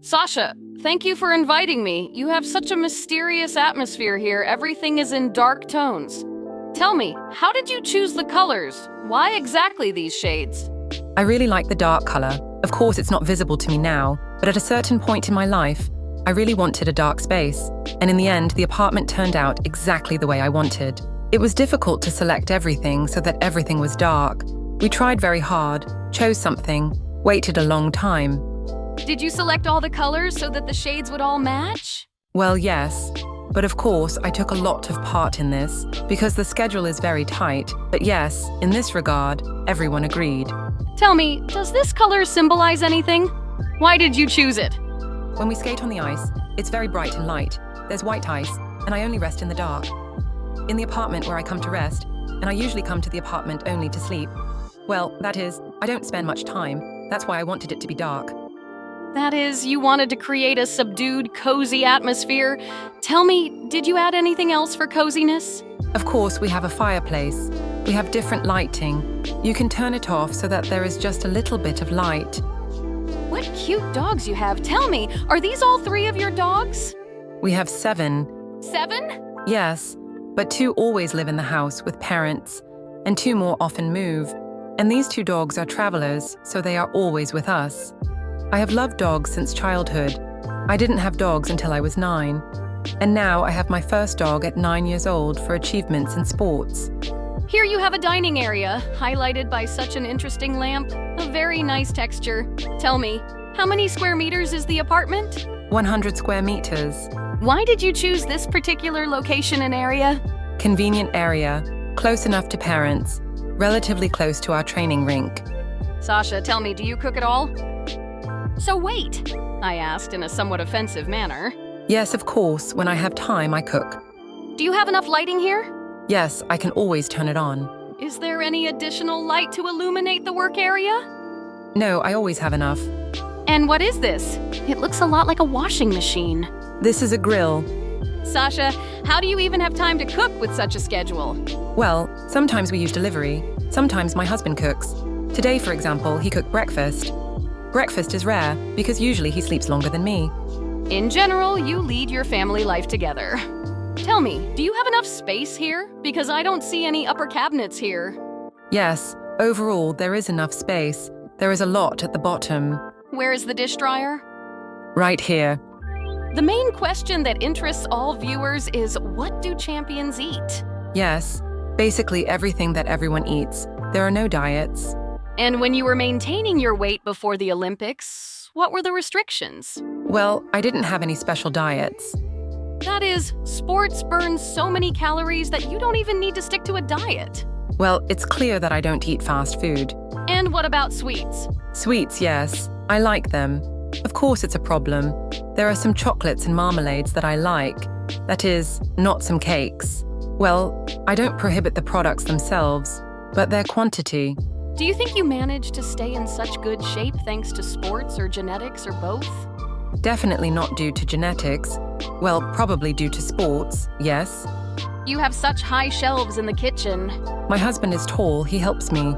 Sasha, thank you for inviting me. You have such a mysterious atmosphere here. Everything is in dark tones. Tell me, how did you choose the colors? Why exactly these shades? I really like the dark color. Of course, it's not visible to me now, but at a certain point in my life, I really wanted a dark space. And in the end, the apartment turned out exactly the way I wanted. It was difficult to select everything so that everything was dark. We tried very hard, chose something, waited a long time. Did you select all the colors so that the shades would all match? Well, yes. But of course, I took a lot of part in this because the schedule is very tight. But yes, in this regard, everyone agreed. Tell me, does this color symbolize anything? Why did you choose it? When we skate on the ice, it's very bright and light. There's white ice, and I only rest in the dark. In the apartment where I come to rest, and I usually come to the apartment only to sleep. Well, that is, I don't spend much time. That's why I wanted it to be dark. That is, you wanted to create a subdued, cozy atmosphere. Tell me, did you add anything else for coziness? Of course, we have a fireplace. We have different lighting. You can turn it off so that there is just a little bit of light. What cute dogs you have. Tell me, are these all 3 of your dogs? We have 7. 7? Yes, but 2 always live in the house with parents, and 2 more often move. And these 2 dogs are travelers, so they are always with us. I have loved dogs since childhood. I didn't have dogs until I was 9. And now I have my first dog at 9 years old for achievements in sports. Here you have a dining area, highlighted by such an interesting lamp. A very nice texture. Tell me, how many square meters is the apartment? 100 square meters. Why did you choose this particular location and area? Convenient area, close enough to parents, relatively close to our training rink. Sasha, tell me, do you cook at all? So wait, I asked in a somewhat offensive manner. Yes, of course, when I have time, I cook. Do you have enough lighting here? Yes, I can always turn it on. Is there any additional light to illuminate the work area? No, I always have enough. And what is this? It looks a lot like a washing machine. This is a grill. Sasha, how do you even have time to cook with such a schedule? Well, sometimes we use delivery. Sometimes my husband cooks. Today, for example, he cooked breakfast. Breakfast is rare because usually he sleeps longer than me. In general, you lead your family life together. Tell me, do you have enough space here? Because I don't see any upper cabinets here. Yes, overall, there is enough space. There is a lot at the bottom. Where is the dish dryer? Right here. The main question that interests all viewers is, what do champions eat? Yes, basically everything that everyone eats. There are no diets. And when you were maintaining your weight before the Olympics, what were the restrictions? Well, I didn't have any special diets. That is, sports burn so many calories that you don't even need to stick to a diet. Well, it's clear that I don't eat fast food. And what about sweets? Sweets, yes. I like them. Of course it's a problem. There are some chocolates and marmalades that I like. That is, not some cakes. Well, I don't prohibit the products themselves, but their quantity. Do you think you managed to stay in such good shape thanks to sports or genetics or both? Definitely not due to genetics. Well, probably due to sports, yes. You have such high shelves in the kitchen. My husband is tall, he helps me.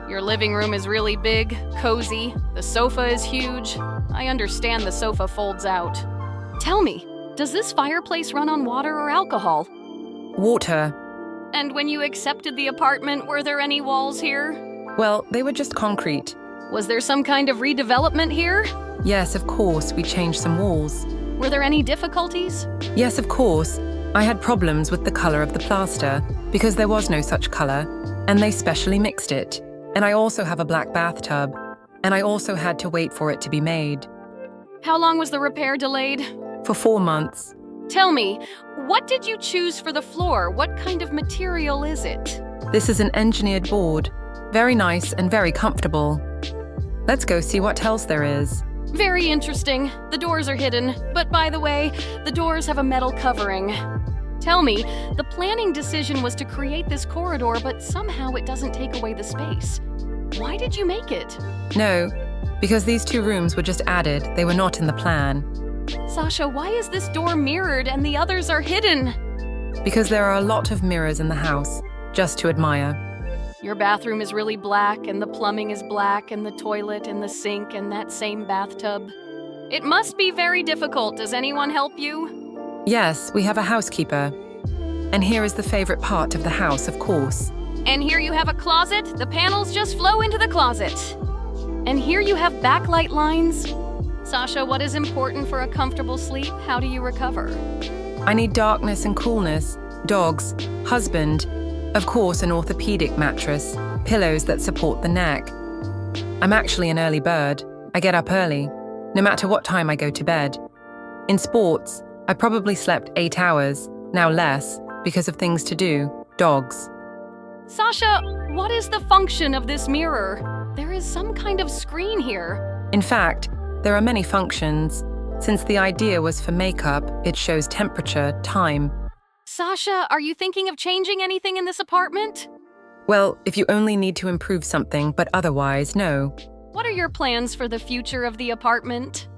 Your living room is really big, cozy. The sofa is huge. I understand the sofa folds out. Tell me, does this fireplace run on water or alcohol? Water. And when you accepted the apartment, were there any walls here? Well, they were just concrete. Was there some kind of redevelopment here? Yes, of course, we changed some walls. Were there any difficulties? Yes, of course. I had problems with the color of the plaster because there was no such color, and they specially mixed it. And I also have a black bathtub, and I also had to wait for it to be made. How long was the repair delayed? For 4 months. Tell me, what did you choose for the floor? What kind of material is it? This is an engineered board. Very nice and very comfortable. Let's go see what else there is. Very interesting. The doors are hidden, but by the way, the doors have a metal covering. Tell me, the planning decision was to create this corridor, but somehow it doesn't take away the space. Why did you make it? No, because these 2 rooms were just added. They were not in the plan. Sasha, why is this door mirrored and the others are hidden? Because there are a lot of mirrors in the house, just to admire. Your bathroom is really black, and the plumbing is black, and the toilet and the sink and that same bathtub. It must be very difficult. Does anyone help you? Yes, we have a housekeeper. And here is the favorite part of the house, of course. And here you have a closet. The panels just flow into the closet. And here you have backlight lines. Sasha, what is important for a comfortable sleep? How do you recover? I need darkness and coolness, dogs, husband, of course an orthopedic mattress, pillows that support the neck. I'm actually an early bird. I get up early, no matter what time I go to bed. In sports, I probably slept 8 hours, now less, because of things to do, dogs. Sasha, what is the function of this mirror? There is some kind of screen here. In fact, there are many functions. Since the idea was for makeup, it shows temperature, time. Sasha, are you thinking of changing anything in this apartment? Well, if you only need to improve something, but otherwise, no. What are your plans for the future of the apartment?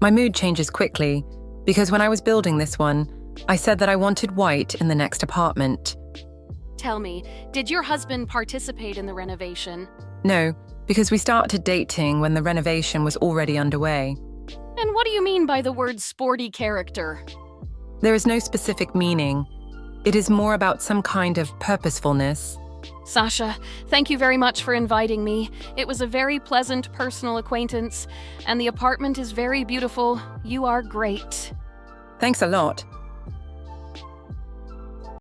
My mood changes quickly, because when I was building this one, I said that I wanted white in the next apartment. Tell me, did your husband participate in the renovation? No, because we started dating when the renovation was already underway. And what do you mean by the word sporty character? There is no specific meaning. It is more about some kind of purposefulness. Sasha, thank you very much for inviting me. It was a very pleasant personal acquaintance, and the apartment is very beautiful. You are great. Thanks a lot.